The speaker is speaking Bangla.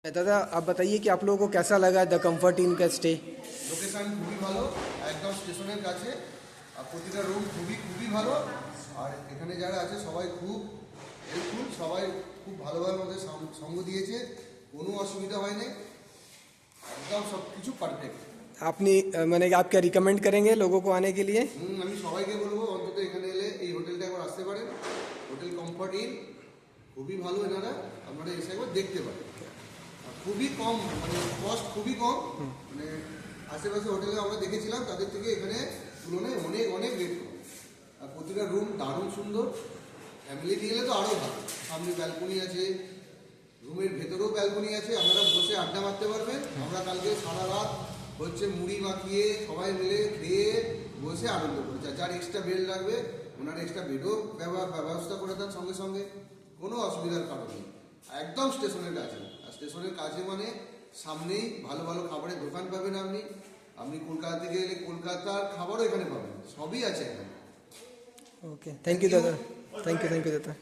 दादा आप बताइए कि आप लोगों को कैसा लगा द कम्फर्ट इन का स्टे। লোকেশন খুবই ভালো, একদম স্টেশনের কাছে। আর প্রতিটা রুম খুবই খুবই ভালো। আর এখানে যারা আছে সবাই খুব হেল্পফুল, সবাই খুব ভালোভাবে আমাদের সঙ্গ দিয়েছে, কোনো অসুবিধা হয়নি, একদম সব কিছু পারফেক্ট। আপনি मैंने आप क्या रिकमेंड करेंगे लोगों को आने के लिए? আমি সবাইকে বলবো অন্তত এখানে এলে এই হোটেলটা একবার আসতে পারেন। হোটেল কমফর্ট ইন খুবই ভালো, এনারা আপনারা এসে একবার দেখতে পারেন। আর খুবই কম, মানে কস্ট খুবই কম, মানে আশেপাশে হোটেলে আমরা দেখেছিলাম তাদের থেকে এখানে তুলনায় অনেক অনেক রেট কম। আর প্রতিটা রুম দারুণ সুন্দর, ফ্যামিলি নিয়ে গেলে তো আরও ভালো। সামনে ব্যালকনি আছে, রুমের ভেতরেও ব্যালকনি আছে, আপনারা বসে আড্ডা মারতে পারবেন। আমরা কালকে সারা রাত হচ্ছে মুড়ি মাখিয়ে সবাই মিলে খেয়ে বসে আনন্দ করেছি। যার এক্সট্রা বেড লাগবে ওনার এক্সট্রা বেডও ব্যবস্থা করে দেন সঙ্গে সঙ্গে, কোনো অসুবিধার কারণ নেই। একদম স্টেশনের কাছে, আর স্টেশনের কাছে মানে সামনেই ভালো ভালো খাবারের দোকান পাবেন। আপনি কলকাতা থেকে এলে কলকাতার খাবারও এখানে পাবেন, সবই আছে এখানে। ओके थैंक यू दादा, थैंक यू दादा।